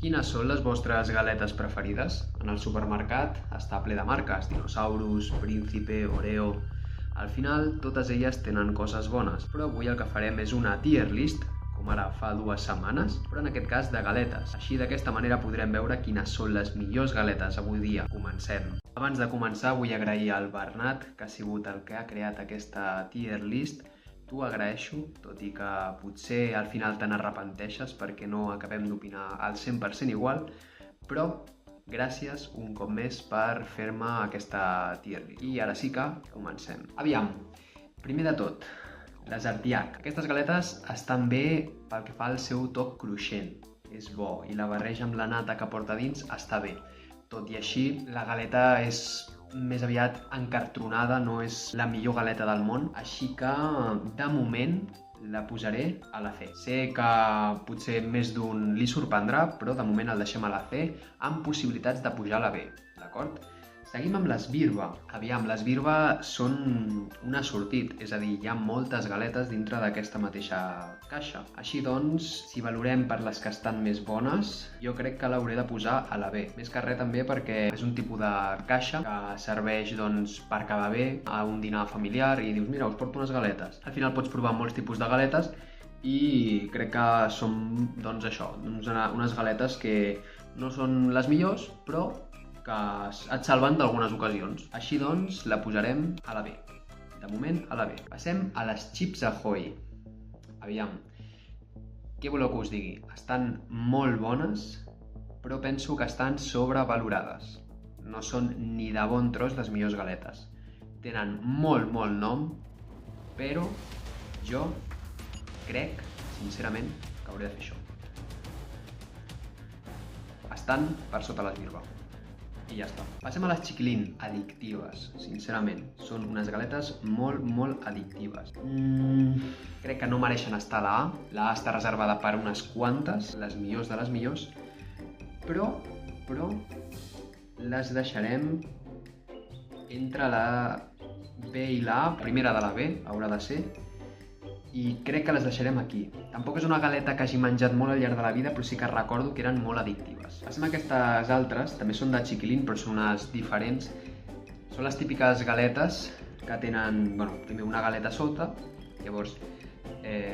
Quines són les vostres galetes preferides? En el supermercat està ple de marques, Dinosaurus, Príncipe, Oreo... Al final, totes elles tenen coses bones, però avui el que farem és una tier list, com ara fa 2 setmanes, però en aquest cas de galetes. Així, d'aquesta manera podrem veure quines són les millors galetes avui dia. Comencem. Abans de començar, vull agrair al Bernat, que ha sigut el que ha creat aquesta tier list. T'ho agraeixo, tot i que potser al final te n'arrepenteixes perquè no acabem d'opinar al 100% igual, però gràcies un cop més per fer-me aquesta tier list. I ara sí que comencem. Aviam, primer de tot, les Artiach. Aquestes galetes estan bé pel que fa al seu toc cruixent. És bo, i la barreja amb la nata que porta dins està bé. Tot i així, la galeta és més aviat encartronada, no és la millor galeta del món, així que de moment la posaré a la C. Sé que potser més d'un li sorprendrà, però de moment el deixem a la C amb possibilitats de pujar a la B, d'acord? Seguim amb les Birba. Aviam, les Birba són un assortit, és a dir, hi ha moltes galetes dintre d'aquesta mateixa caixa. Així doncs, si valorem per les que estan més bones, jo crec que l'hauré de posar a la B. Més que res també perquè és un tipus de caixa que serveix doncs, per quedar bé a un dinar familiar i dius, mira, us porto unes galetes. Al final pots provar molts tipus de galetes i crec que són, doncs això, unes galetes que no són les millors, però que et salven d'algunes ocasions. Així doncs, la posarem a la B. De moment, a la B. Passem a les Chips Ahoy. Aviam, què voleu que us digui? Estan molt bones, però penso que estan sobrevalorades. No són ni de bon tros les millors galetes. Tenen molt nom, però jo crec, sincerament, que hauré de fer això. Estan per sota les Birba. I ja està. Passem a les Chiquilin, addictives, sincerament. Són unes galetes molt addictives. Crec que no mereixen estar a la A. La A està reservada per unes quantes, les millors de les millors, però les deixarem entre la B i la A. Primera de la B, haurà de ser, i crec que les deixarem aquí. Tampoc és una galeta que hagi menjat molt al llarg de la vida, però sí que recordo que eren molt addictives. Passem a aquestes altres, també són de Chiquilin, però són unes diferents. Són les típiques galetes que tenen, primer una galeta sota, llavors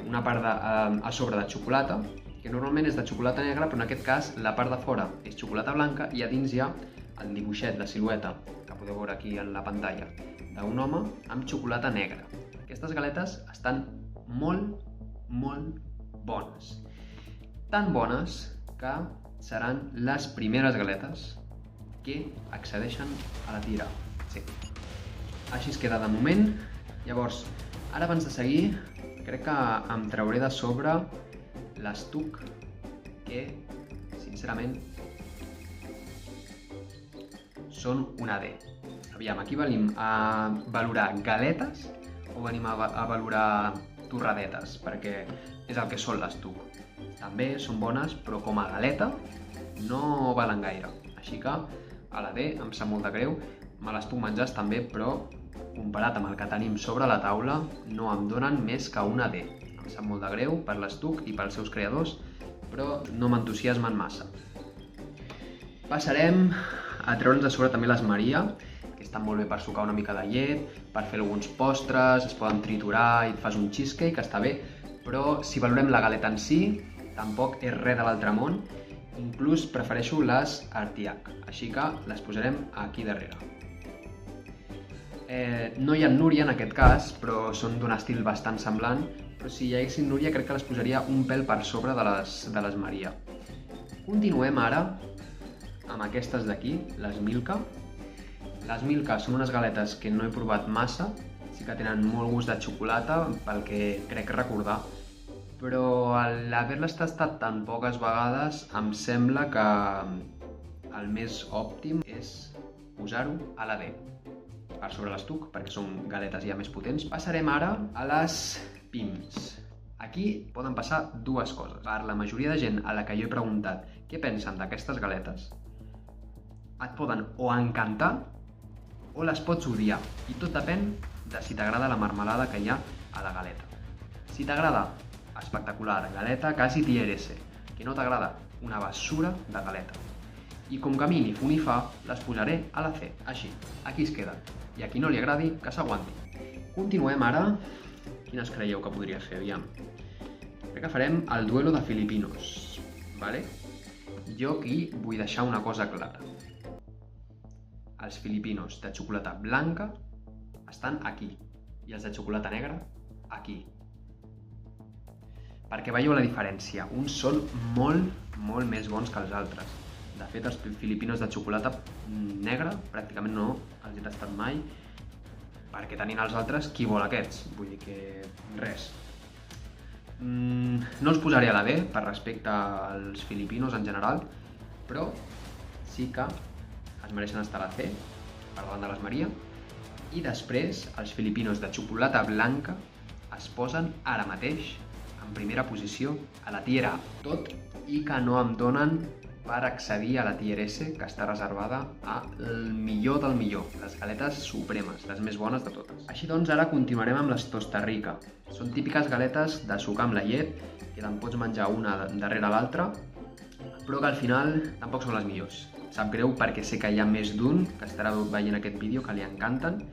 una part a sobre de xocolata, que normalment és de xocolata negra, però en aquest cas la part de fora és xocolata blanca i a dins hi ha el dibuixet, la silueta, que podeu veure aquí en la pantalla, d'un home amb xocolata negra. Aquestes galetes estan molt bones. Tan bones que seran les primeres galetes que accedeixen a la tira. Sí. Així es queda de moment. Llavors, ara abans de seguir, crec que em trauré de sobre l'estuc que, sincerament, són una D. Aviam, aquí venim a valorar galetes o venim a valorar torradetes, perquè és el que són l'estuc. També són bones, però com a galeta no valen gaire. Així que a la D em sap molt de greu, me les puc menjar també, però comparat amb el que tenim sobre la taula no em donen més que una D. Em sap molt de greu per l'estuc i pels seus creadors, però no m'entusiasmen massa. Passarem a treure'ns de sobre també les Maria, que estan molt bé per sucar una mica de llet, per fer alguns postres, es poden triturar i et fas un cheesecake, està bé, però si valorem la galeta en si, tampoc és res de l'altre món, inclús prefereixo les Artiach, així que les posarem aquí darrere. No hi ha Núria en aquest cas, però són d'un estil bastant semblant, però si hi haguessin Núria crec que les posaria un pèl per sobre de les Maria. Continuem ara amb aquestes d'aquí, les Milka. Les Milka són unes galetes que no he provat massa, sí que tenen molt gust de xocolata, pel que crec recordar, però l'haver-les tastat tan poques vegades em sembla que el més òptim és posar-ho a la D, per sobre l'estuc, perquè són galetes ja més potents. Passarem ara a les Pims. Aquí poden passar dues coses. Per la majoria de gent a la que jo he preguntat què pensen d'aquestes galetes, et poden o encantar o les pots odiar, i tot depèn de si t'agrada la marmelada que hi ha a la galeta. Si t'agrada, espectacular, galeta quasi tier S. Que no t'agrada, una bessura de galeta. I com que a mi ni fu ni fa, les posaré a la C. Així, aquí es queden. I a qui no li agradi, que s'aguanti. Continuem ara. Quines creieu que podria fer? Aviam. Crec que farem el duelo de filipinos. Vale? Jo aquí vull deixar una cosa clara. Els filipinos de xocolata blanca estan aquí. I els de xocolata negra, aquí. Perquè veieu la diferència. Uns són molt més bons que els altres. De fet, els filipinos de xocolata negra pràcticament no els he tastat mai, perquè tenint els altres, qui vol aquests? Vull dir que res. No els posaré a la B per respecte als filipinos en general, però sí que es mereixen estar a la C, per davant de les Maria. I després, els filipinos de xocolata blanca es posen ara mateix en primera posició a la tier A. Tot i que no em donen per accedir a la tier S, que està reservada al millor del millor, les galetes supremes, les més bones de totes. Així doncs, ara continuarem amb les Tosta Rica. Són típiques galetes de sucar amb la llet, que te'n pots menjar una darrere l'altra, però que al final tampoc són les millors. Sap greu perquè sé que hi ha més d'un que estarà veient aquest vídeo que li encanten,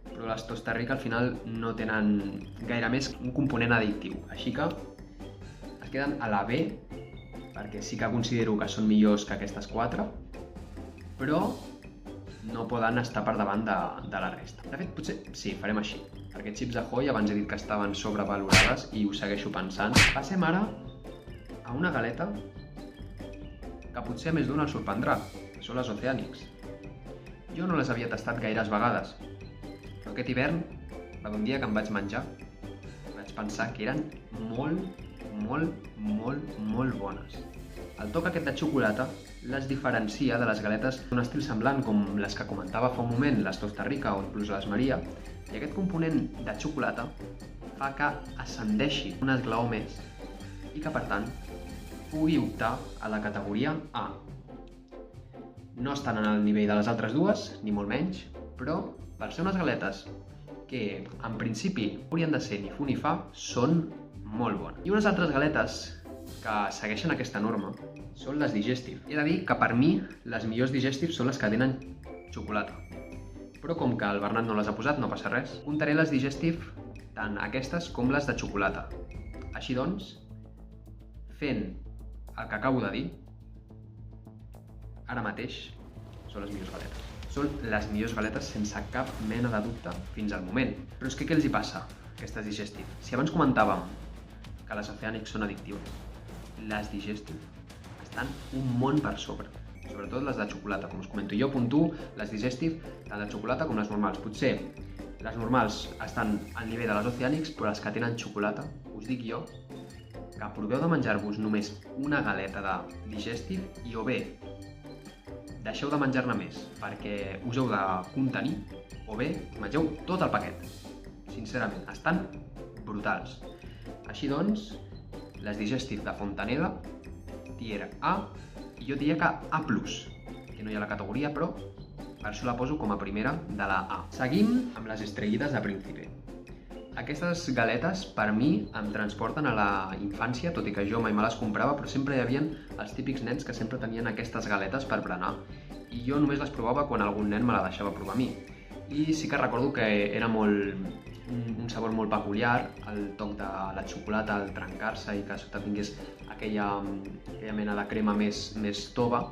però les Tosta Rica al final no tenen gaire més un component addictiu. Així que es queden a la B, perquè sí que considero que són millors que aquestes 4, però no poden estar per davant de la resta. De fet, potser sí, farem així, perquè Chips Ahoy abans he dit que estaven sobrevalorades i ho segueixo pensant. Passem ara a una galeta que potser a més d'una el sorprendrà, que són les Oceanics. Jo no les havia tastat gaires vegades, però aquest hivern va d'un dia que em vaig menjar i vaig pensar que eren molt bones. El toc aquest de xocolata les diferencia de les galetes d'un estil semblant com les que comentava fa un moment, les Tosta Rica o inclús les Maria, i aquest component de xocolata fa que ascendeixi un esglaó més i que, per tant, pugui optar a la categoria A. No estan en el nivell de les altres dues, ni molt menys, però per ser unes galetes que en principi haurien de ser ni fu ni fa, són molt bones. I unes altres galetes que segueixen aquesta norma són les Digestive. He de dir que per mi les millors Digestive són les que tenen xocolata. Però com que el Bernat no les ha posat, no passa res. Comptaré les Digestive tant aquestes com les de xocolata. Així doncs, fent el que acabo de dir, ara mateix són les millors galetes. Són les millors galetes sense cap mena de dubte fins al moment. Però és que què els hi passa a aquestes Digestive? Si abans comentàvem que les Oceanics són addictives, les Digestive estan un món per sobre. Sobretot les de xocolata, com us comento. Jo puntuo les Digestive tant de xocolata com les normals. Potser les normals estan al nivell de les Oceanics, però les que tenen xocolata, us dic jo, que proveu de menjar-vos només una galeta de Digestive i o bé deixeu de menjar-ne més perquè us heu de contenir o bé mengeu tot el paquet. Sincerament, estan brutals. Així doncs, les Digestive de Fontaneda, tier A, i jo diria que A+, que no hi ha la categoria, però per això la poso com a primera de la A. Seguim amb les Estrellitas de Príncipe. Aquestes galetes, per mi, em transporten a la infància, tot i que jo mai me les comprava, però sempre hi havia els típics nens que sempre tenien aquestes galetes per berenar. I jo només les provava quan algun nen me la deixava provar a mi. I sí que recordo que era un sabor molt peculiar, el toc de la xocolata al trencar-se i que sota tingués aquella mena de crema més tova.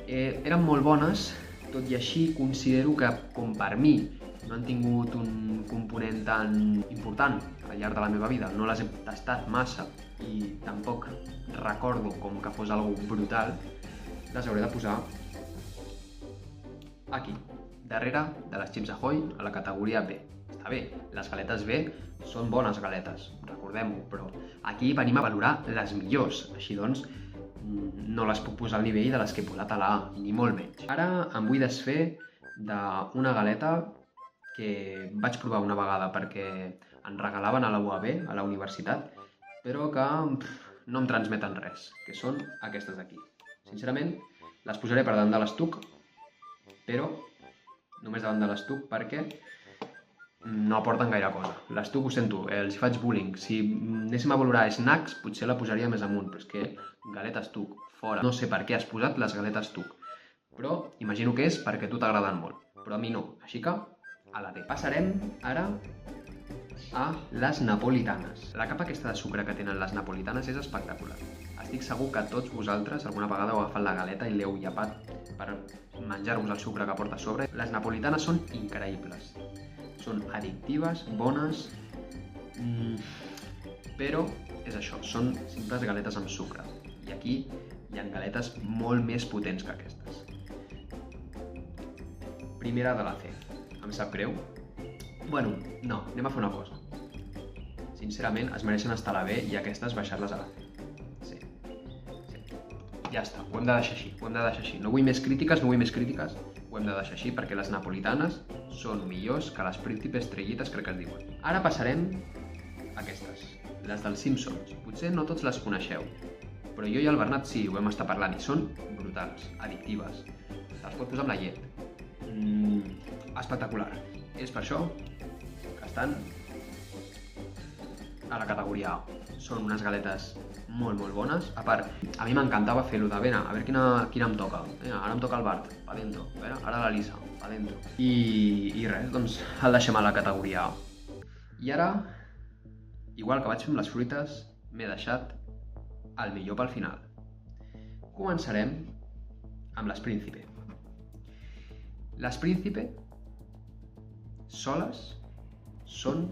Eren molt bones, tot i així considero que, com per mi, no han tingut un component tan important al llarg de la meva vida. No les he tastat massa i tampoc recordo com que fos algo brutal. Les hauré de posar aquí, darrere de les Chips Ahoy, a la categoria B. Està bé, les galetes B són bones galetes, recordem-ho, però aquí venim a valorar les millors. Així doncs, no les puc posar al nivell de les que he posat a la A, ni molt menys. Ara em vull desfer d'una galeta que vaig provar una vegada perquè en regalaven a la UAB, a la universitat, però que no em transmeten res, que són aquestes d'aquí. Sincerament, les posaré per davant de l'estuc, però només davant de l'estuc perquè no aporten gaire cosa. L'estuc, ho sento, els faig bullying. Si anéssim a valorar snacks, potser la posaria més amunt, però és que galeta estuc, fora. No sé per què has posat les galetes Tuc, però imagino que és perquè a tu t'agraden molt, però a mi no, així que a la D. Passarem ara a les napolitanes. La capa aquesta de sucre que tenen les napolitanes és espectacular. Estic segur que tots vosaltres alguna vegada heu agafat la galeta i l'heu llepat per menjar-vos el sucre que porta a sobre. Les napolitanes són increïbles. Són addictives, bones, però és això, són simples galetes amb sucre. I aquí hi ha galetes molt més potents que aquestes. Primera de la C. Em sap greu? Bueno, no, anem a fer una cosa. Sincerament, es mereixen estar a la B i aquestes baixar-les a la C. Sí. Ja està, ho hem de deixar així, No vull més crítiques, ho hem de deixar així perquè les napolitanes són millors que les príncipes estrellites, crec que es diuen. Ara passarem a aquestes, les dels Simpsons. Potser no tots les coneixeu, però jo i el Bernat sí, ho vam estar parlant i són brutals, addictives. Te'ls pots posar amb la llet. Espectacular. És per això que estan a la categoria A. Són unes galetes molt bones. A part, a mi m'encantava fer-lo de a veure quina em toca. Ara em toca el Bart, pa dentro. A veure, ara la Lisa, pa dentro. I res, doncs el deixem a la categoria A. I ara, igual que vaig fer amb les fruites, m'he deixat el millor pel final. Començarem amb les Príncipe. Les Príncipe soles són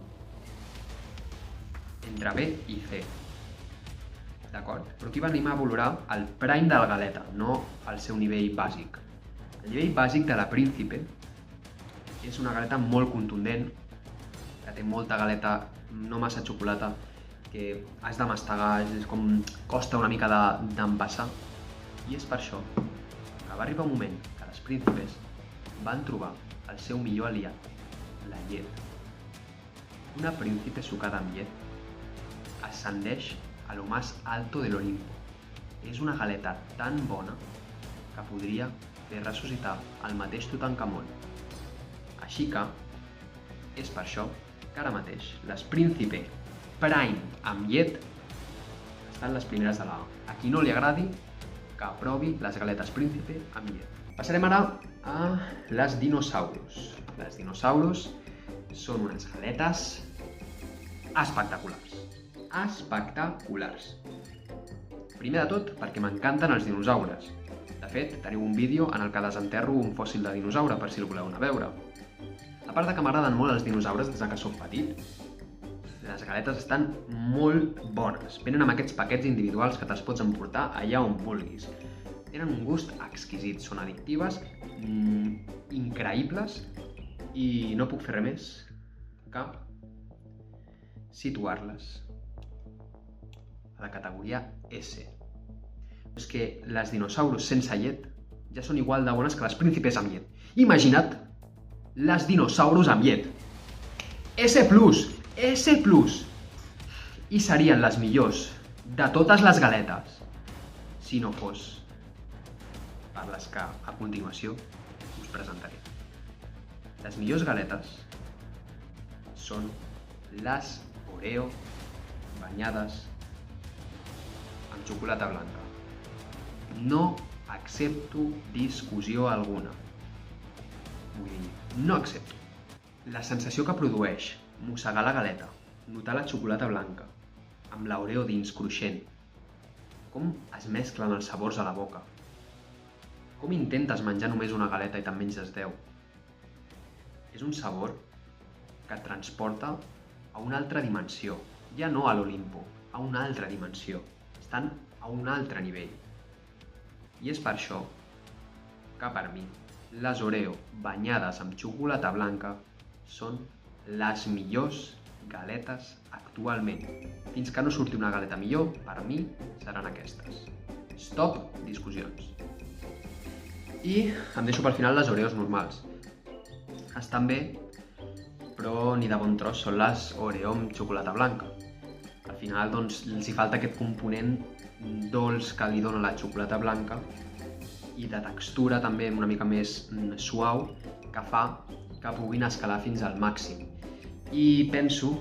entre B i C, d'acord? Però aquí venim a valorar el prime de la galeta, no el seu nivell bàsic. El nivell bàsic de la Príncipe és una galeta molt contundent, que té molta galeta, no massa xocolata, que has de mastegar, és com costa una mica d'empassar. I és per això que va arribar un moment que les Príncipes van trobar el seu millor aliat, la llet. Una Príncipe sucada amb llet ascendeix a lo más alto del Olimpo. És una galeta tan bona que podria fer ressuscitar el mateix Tutankamon. Així que és per això que ara mateix les Príncipe Prime amb llet estan les primeres de la A. A qui no li agradi, que provi les galetes Príncipe amb llet. Passarem ara a les Dinosaurus. Les Dinosaurus són unes galetes espectaculars. Espectaculars. Primer de tot, perquè m'encanten els dinosaures. De fet, teniu un vídeo en el que desenterro un fòssil de dinosaure, per si el voleu anar a veure. A part de que m'agraden molt els dinosaures des que soc petit, les galetes estan molt bones. Venen amb aquests paquets individuals que te'ls pots emportar allà on vulguis. Tenen un gust exquisit, són addictives, increïbles, i no puc fer res més que situar-les a la categoria S. És que les dinosaurus sense llet ja són igual de bones que les príncipes amb llet. Imagina't les dinosaurus amb llet. S+, S+. I serien les millors de totes les galetes si no fos per les que a continuació us presentaré. Les millors galetes són les Oreo banyades amb xocolata blanca. No accepto discussió alguna. Vull dir, no accepto. La sensació que produeix mossegar la galeta, notar la xocolata blanca, amb l'Oreo dins cruixent, com es mesclen els sabors a la boca, com intentes menjar només una galeta i te'n menges 10. És un sabor que et transporta a una altra dimensió, ja no a l'Olimpo, a una altra dimensió. Estan a un altre nivell. I és per això que per mi les Oreo banyades amb xocolata blanca són les millors galetes actualment. Fins que no surti una galeta millor, per mi seran aquestes. Stop discussions. I em deixo pel final les Oreos normals. Estan bé, però ni de bon tros són les Oreo amb xocolata blanca. Al final, doncs, els hi falta aquest component dolç que li dona la xocolata blanca i de textura també una mica més suau que fa que puguin escalar fins al màxim. I penso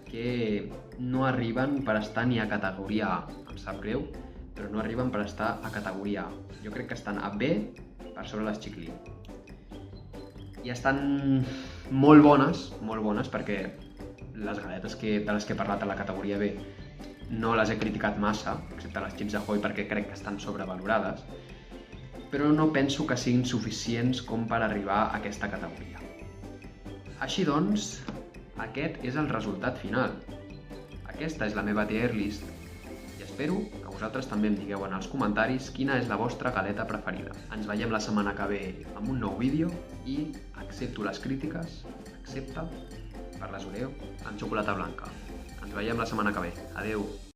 que no arriben per estar ni a categoria A. Em sap greu, però no arriben per estar a categoria A. Jo crec que estan a B per sobre les Chiclin. I estan molt bones perquè les galetes de les que he parlat a la categoria B no les he criticat massa, excepte les Chips Ahoy perquè crec que estan sobrevalorades, però no penso que siguin suficients com per arribar a aquesta categoria. Així doncs, aquest és el resultat final. Aquesta és la meva tier list i espero que vosaltres també em digueu en els comentaris quina és la vostra galeta preferida. Ens veiem la setmana que ve amb un nou vídeo i accepto les crítiques, excepte per les Oreo amb xocolata blanca. Ens veiem la setmana que ve. Adeu!